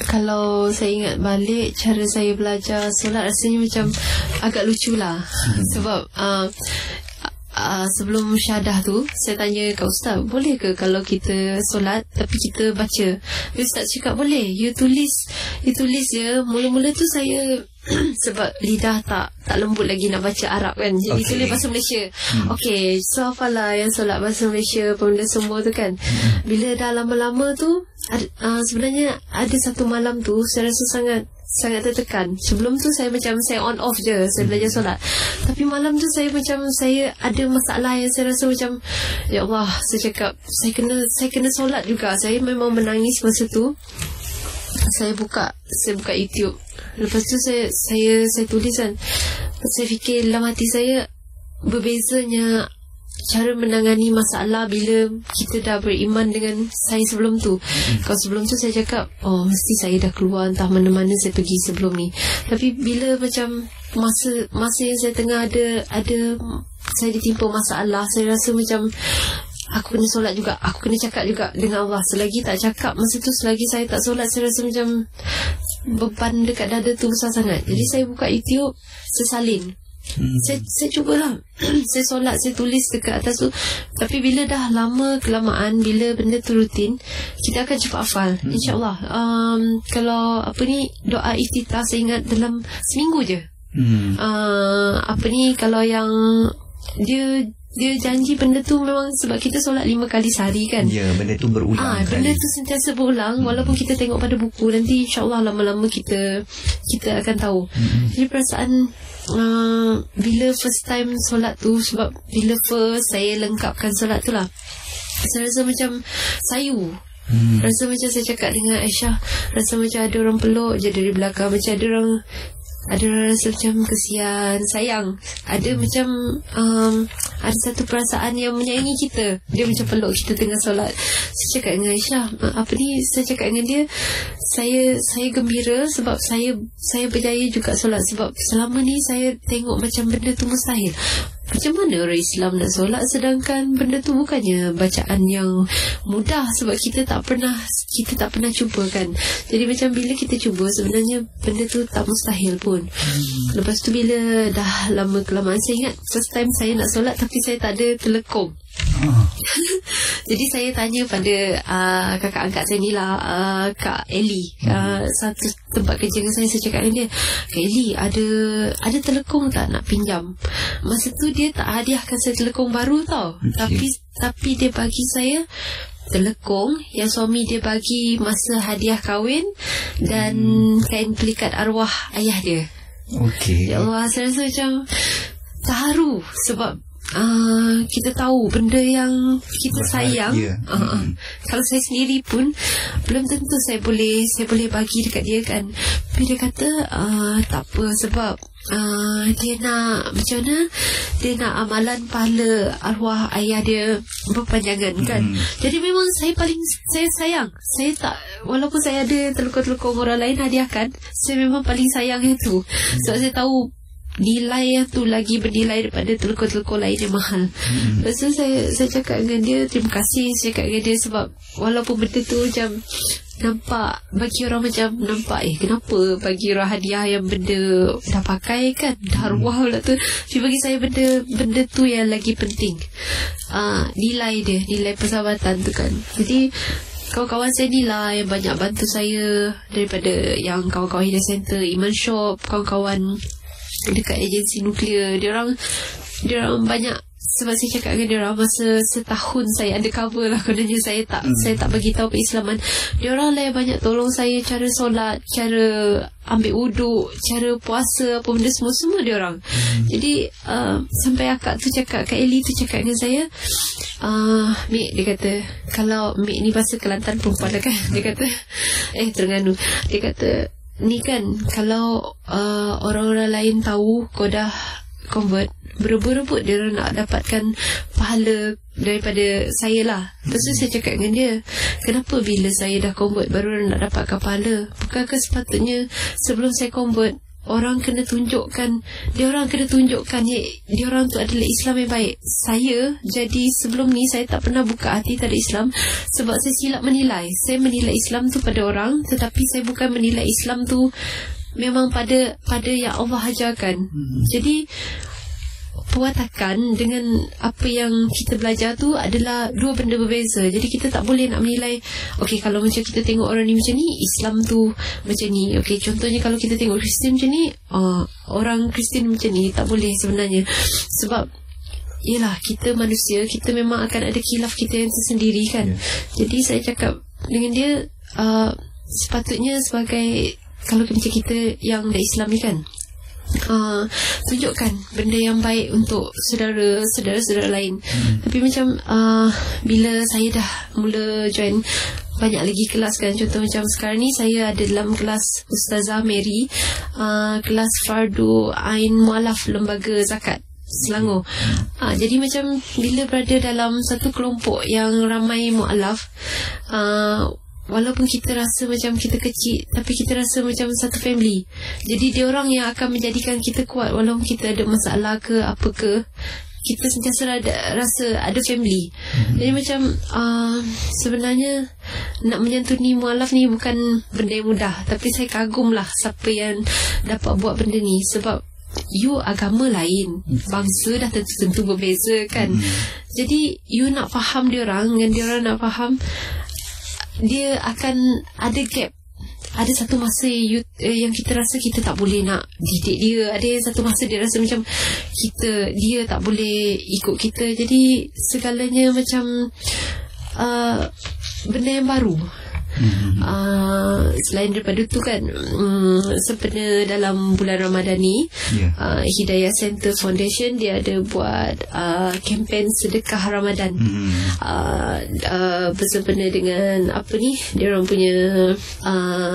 [SPEAKER 2] Kalau saya ingat balik cara saya belajar solat, rasanya macam agak lucu lah. Sebab sebelum syahadah tu saya tanya kat ustaz, boleh ke kalau kita solat tapi kita baca? Ustaz cakap boleh, you tulis je. Mula-mula tu saya sebab lidah tak lembut lagi nak baca Arab kan, jadi tulis bahasa Malaysia. Okey, so hafalah yang solat bahasa Malaysia benda semua tu kan. Bila dah lama-lama tu sebenarnya ada satu malam tu saya rasa sangat tertekan. Sebelum tu saya macam saya on off je, saya belajar solat. Tapi malam tu saya ada masalah yang saya rasa macam, ya Allah, saya cakap saya kena solat juga. Saya memang menangis masa tu. Saya buka YouTube. Lepas tu saya tulis kan. Saya fikir dalam hati saya, berbezanya cara menangani masalah bila kita dah beriman dengan saya sebelum tu. Kalau sebelum tu saya cakap, mesti saya dah keluar entah mana-mana saya pergi sebelum ni. Tapi bila macam masa yang saya tengah ada saya ditimpa masalah, saya rasa macam aku kena solat juga, aku kena cakap juga dengan Allah. Selagi tak cakap masa tu, selagi saya tak solat, saya rasa macam beban dekat dada tu besar sangat. Jadi saya buka YouTube, saya salin. Saya cubalah saya solat, saya tulis dekat atas tu. Tapi bila dah lama kelamaan, bila benda tu rutin, kita akan cepat hafal, insyaAllah. Kalau doa iftitah saya ingat dalam seminggu je. Kalau yang dia janji benda tu memang sebab kita solat 5 kali sehari kan.
[SPEAKER 1] Ya, benda tu berulang.
[SPEAKER 2] Benda tu sentiasa berulang. Walaupun kita tengok pada buku, nanti insyaAllah lama-lama kita akan tahu. Jadi perasaan bila first time solat tu, sebab bila first saya lengkapkan solat tu lah, saya rasa macam sayu. Rasa macam saya cakap dengan Aisyah, rasa macam ada orang peluk je dari belakang, macam ada orang ada rasa macam kesian, sayang. Ada macam ada satu perasaan yang menyayangi kita. Dia macam peluk kita tengah solat. Saya cakap dengan Aisyah, saya cakap dengan dia, saya gembira sebab saya berjaya juga solat. Sebab selama ni saya tengok macam benda tu mustahil. Macam mana orang Islam nak solat sedangkan benda tu bukannya bacaan yang mudah, sebab kita tak pernah cuba kan. Jadi macam bila kita cuba, sebenarnya benda tu tak mustahil pun. Lepas tu bila dah lama kelamaan, saya ingat first time saya nak solat tapi saya tak ada telekong. Jadi saya tanya pada kakak angkat saya ni lah, Kak Eli, satu tempat kerja dengan saya cakap dengan dia, Kak Eli, ada telekong tak nak pinjam? Masa tu dia tak hadiahkan saya telekong baru tau, tapi dia bagi saya telekong yang suami dia bagi masa hadiah kahwin dan kain pelikat arwah ayah dia. Ya Allah, saya rasa macam terharu sebab kita tahu benda yang kita sayang. Kalau saya sendiri pun belum tentu saya boleh bagi dekat dia kan. Tapi dia kata tak apa, sebab dia nak macam mana, dia nak amalan pahala arwah ayah dia berpanjangan kan. Jadi memang saya sayang. Saya tak, walaupun saya ada telekong-telekong orang lain hadiahkan, saya memang paling sayang itu. Sebab saya tahu nilai yang tu lagi bernilai daripada telekong-telekong lain yang mahal. Lepas tu saya cakap dengan dia, terima kasih saya cakap dengan dia, sebab walaupun benda tu macam nampak bagi orang macam nampak kenapa bagi orang hadiah yang benda dah pakai kan, dah arwah pula tu. Tapi bagi saya benda tu yang lagi penting, nilai persahabatan tu kan. Jadi kawan-kawan saya ni lah yang banyak bantu saya, daripada yang kawan-kawan Hidayah Center, Iman Shop, kawan-kawan dekat agensi nuklear. Dia orang banyak, sebab saya cakap dengan dia orang masa setahun saya undercover lah, kononnya saya tak bagi tahu keislaman. Dia orang lah yang banyak tolong saya, cara solat, cara ambil wuduk, cara puasa, apa benda semua dia orang. Jadi sampai akak tu cakap, Kak Eli tu cakap dengan saya, Mek, dia kata, kalau Mek ni bahasa Kelantan perempuan lah kan, dia kata Terengganu, dia kata, ni kan kalau orang-orang lain tahu kau dah convert, berebut-rebut dia nak dapatkan pahala daripada saya lah. Lepas tu saya cakap dengan dia, kenapa bila saya dah convert baru nak dapatkan pahala? Bukankah sepatutnya sebelum saya convert, orang kena tunjukkan, dia orang tu adalah Islam yang baik. Saya jadi sebelum ni saya tak pernah buka hati terhadap Islam, sebab saya silap menilai. Saya menilai Islam tu pada orang, tetapi saya bukan menilai Islam tu memang pada yang Allah ajarkan. Jadi perwatakan dengan apa yang kita belajar tu adalah dua benda berbeza. Jadi kita tak boleh nak menilai, okey, kalau macam kita tengok orang ni macam ni, Islam tu macam ni. Okey, contohnya kalau kita tengok Kristian macam ni, orang Kristian macam ni. Tak boleh sebenarnya. Sebab yelah, kita manusia, kita memang akan ada khilaf kita yang tersendiri kan. Jadi saya cakap dengan dia, sepatutnya sebagai, kalau macam kita yang dah Islam ni kan, tunjukkan benda yang baik untuk saudara-saudara lain. Tapi macam bila saya dah mula join banyak lagi kelas kan, contoh macam sekarang ni saya ada dalam kelas Ustazah Mary, kelas Fardu Ain Mualaf Lembaga Zakat Selangor. Jadi macam bila berada dalam satu kelompok yang ramai mualaf, walaupun kita rasa macam kita kecil, tapi kita rasa macam satu family. Jadi dia orang yang akan menjadikan kita kuat, walaupun kita ada masalah ke apa ke, kita sentiasa rasa ada family. Jadi macam sebenarnya nak menyantuni mualaf ni bukan benda yang mudah. Tapi saya kagum lah siapa yang dapat buat benda ni. Sebab you agama lain, bangsa dah tentu berbeza kan. Jadi you nak faham dia orang, dan dia orang nak faham, dia akan ada gap. Ada satu masa yang kita rasa kita tak boleh nak didik dia. Ada satu masa dia rasa macam dia tak boleh ikut kita. Jadi segalanya macam benda yang baru. Selain daripada tu kan, sebenarnya dalam bulan Ramadan ni, Hidayah Center Foundation dia ada buat kempen sedekah Ramadan. Bersempena dengan apa ni, dia orang punya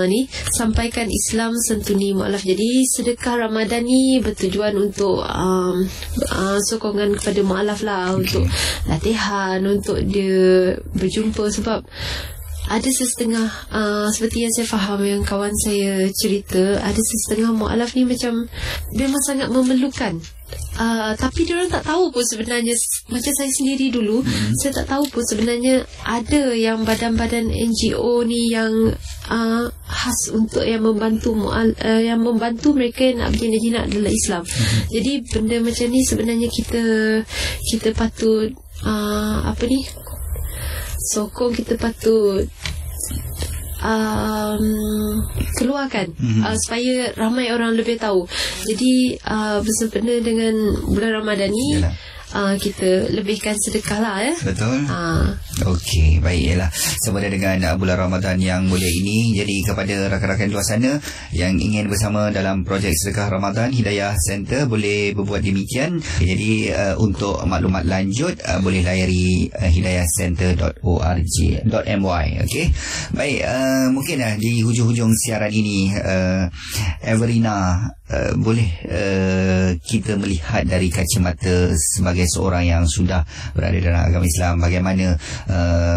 [SPEAKER 2] ni, sampaikan Islam sentuni mualaf. Jadi sedekah Ramadan ni bertujuan untuk sokongan kepada mualaf lah, untuk latihan, untuk dia berjumpa. Sebab ada sesetengah seperti yang saya faham, yang kawan saya cerita, ada sesetengah mualaf ni macam memang sangat memerlukan, tapi diorang tak tahu pun sebenarnya. Macam saya sendiri dulu, saya tak tahu pun sebenarnya ada yang badan-badan NGO ni yang khas untuk yang membantu yang membantu mereka yang nak berjina jinak dalam Islam. Jadi benda macam ni sebenarnya kita patut apa ni, sokong, kita patut keluarkan supaya ramai orang lebih tahu. Jadi bersempena dengan bulan Ramadan ni, kita lebihkan sedekah lah ya.
[SPEAKER 1] Betul. Okey, baik, ialah sempena dengan bulan Ramadan yang mulia ini. Jadi kepada rakan-rakan luar sana yang ingin bersama dalam projek sedekah Ramadan, Hidayah Center boleh berbuat demikian. Jadi untuk maklumat lanjut boleh layari hidayahcenter.org.my. Okey. Baik, mungkin di hujung-hujung siaran ini Everina, boleh kita melihat dari kacamata sebagai seorang yang sudah berada dalam agama Islam, bagaimana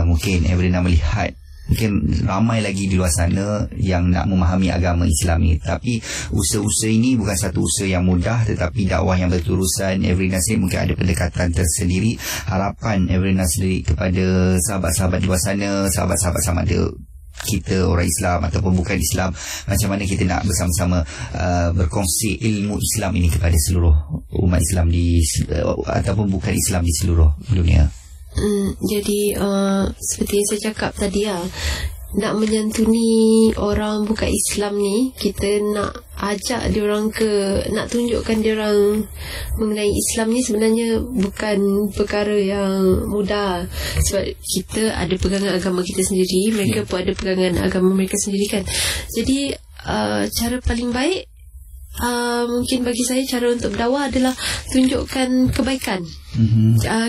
[SPEAKER 1] mungkin Everina melihat, mungkin ramai lagi di luar sana yang nak memahami agama Islam ni, tapi usaha-usaha ini bukan satu usaha yang mudah, tetapi dakwah yang berterusan. Everina sendiri mungkin ada pendekatan tersendiri. Harapan Everina sendiri kepada sahabat-sahabat di luar sana, sahabat-sahabat sama ada kita orang Islam ataupun bukan Islam, macam mana kita nak bersama-sama berkongsi ilmu Islam ini kepada seluruh umat Islam ataupun bukan Islam di seluruh dunia.
[SPEAKER 2] Jadi seperti yang saya cakap tadi nak menyantuni orang bukan Islam ni, kita nak ajak diorang nak tunjukkan diorang mengenai Islam ni sebenarnya bukan perkara yang mudah. Sebab kita ada pegangan agama kita sendiri, mereka pun ada pegangan agama mereka sendiri kan. Jadi cara paling baik mungkin bagi saya, cara untuk berdakwah adalah tunjukkan kebaikan.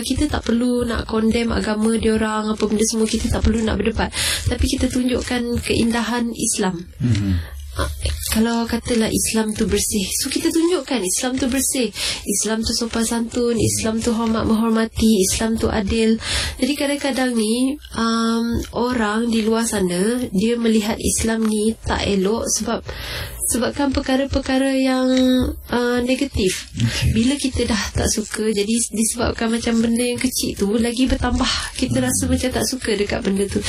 [SPEAKER 2] Kita tak perlu nak condemn agama diorang apa benda semua, kita tak perlu nak berdebat, tapi kita tunjukkan keindahan Islam. Kalau katalah Islam tu bersih, so kita tunjukkan Islam tu bersih, Islam tu sopan santun, Islam tu hormat menghormati, Islam tu adil. Jadi kadang-kadang ni orang di luar sana dia melihat Islam ni tak elok sebabkan perkara-perkara yang negatif. Bila kita dah tak suka, jadi disebabkan macam benda yang kecil tu lagi bertambah, kita rasa macam tak suka dekat benda tu.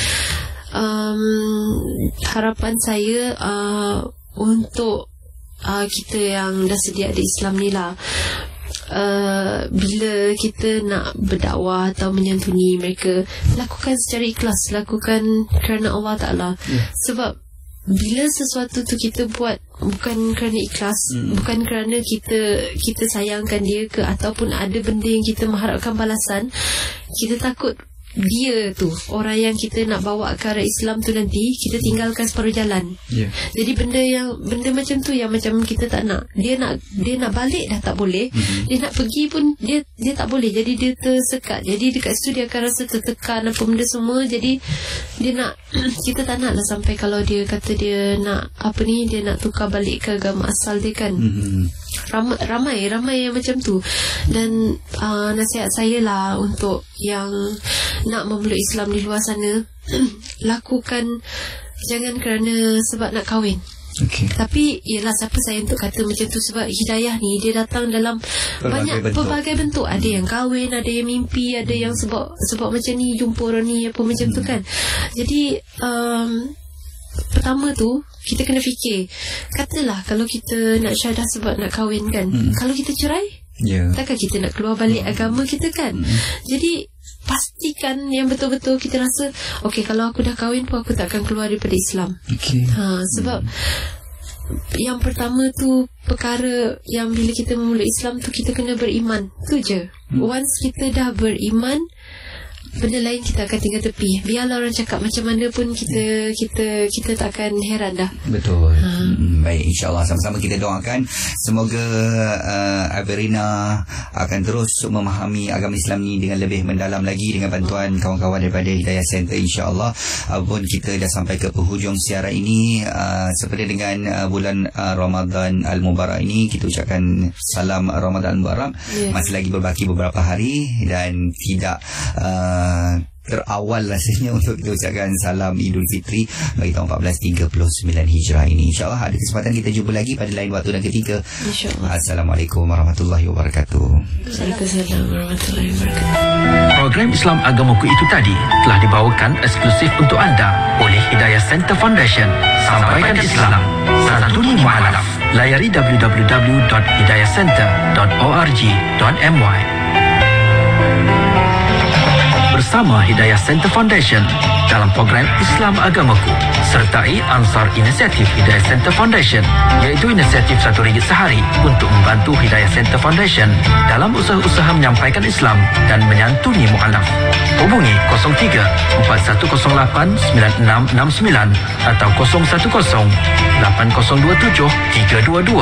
[SPEAKER 2] Harapan saya untuk kita yang dah sedia ada Islam ni lah, bila kita nak berdakwah atau menyantuni mereka, lakukan secara ikhlas, lakukan kerana Allah Ta'ala. Sebab bila sesuatu tu kita buat bukan kerana ikhlas, bukan kerana kita sayangkan dia ke, ataupun ada benda yang kita mengharapkan balasan, kita takut dia tu, orang yang kita nak bawa ke arah Islam tu nanti kita tinggalkan separuh jalan. Jadi benda macam tu yang macam kita tak nak. Dia nak balik dah tak boleh, dia nak pergi pun dia tak boleh. Jadi dia tersekat. Jadi dekat situ dia akan rasa tertekan apa benda semua. Jadi dia nak kita tak nak lah sampai kalau dia kata dia nak dia nak tukar balik ke agama asal dia kan. Ramai yang macam tu. Dan nasihat saya lah untuk yang nak memeluk Islam di luar sana, lakukan, jangan kerana sebab nak kahwin. Tapi ialah siapa saya untuk kata macam tu, sebab hidayah ni dia datang dalam pelbagai bentuk. Ada yang kahwin, ada yang mimpi, ada yang sebab macam ni jumpa orang ni apa macam tu kan. Jadi pertama tu kita kena fikir, katalah kalau kita nak syahadah sebab nak kahwin kan, kalau kita cerai, takkan kita nak keluar balik agama kita kan. Jadi pastikan yang betul-betul kita rasa okey, kalau aku dah kahwin pun aku tak akan keluar daripada Islam. Sebab yang pertama tu, perkara yang bila kita memeluk Islam tu, kita kena beriman. Tu je. Once kita dah beriman, benda lain kita akan tinggal tepi. Biarlah orang cakap macam mana pun, kita tak akan heran dah.
[SPEAKER 1] Betul. Baik, insyaAllah sama-sama kita doakan semoga Averina akan terus memahami agama Islam ni dengan lebih mendalam lagi dengan bantuan kawan-kawan daripada Hidayah Center, insyaAllah. Pun kita dah sampai ke penghujung siaran ini. Seperti dengan bulan Ramadan Al-Mubarak ini, kita ucapkan salam Ramadan Al-Mubarak. Masih lagi berbaki beberapa hari dan tidak terawal rasanya untuk kita ucapkan salam Idul Fitri bagi tahun 1439 Hijrah ini. InsyaAllah ada kesempatan kita jumpa lagi pada lain waktu dan ketika. InsyaAllah. Assalamualaikum warahmatullahi wabarakatuh.
[SPEAKER 2] Waalaikumsalam warahmatullahi wabarakatuh.
[SPEAKER 6] Program Islam Agamaku itu tadi telah dibawakan eksklusif untuk anda oleh Hidayah Center Foundation. Sampaikan Islam, santuni mu'alaf. Layari www.hidayahcenter.org.my. Bersama Hidayah Center Foundation dalam program Islam Agamaku, sertai ansar inisiatif Hidayah Center Foundation, iaitu inisiatif RM1 sehari untuk membantu Hidayah Center Foundation dalam usaha-usaha menyampaikan Islam dan menyantuni mu'alaf. Hubungi 03 4108 9669 atau 010 8027 322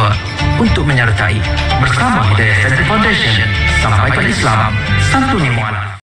[SPEAKER 6] untuk menyertai. Bersama Hidayah Center Foundation, sampaikan Islam, santuni mu'alaf.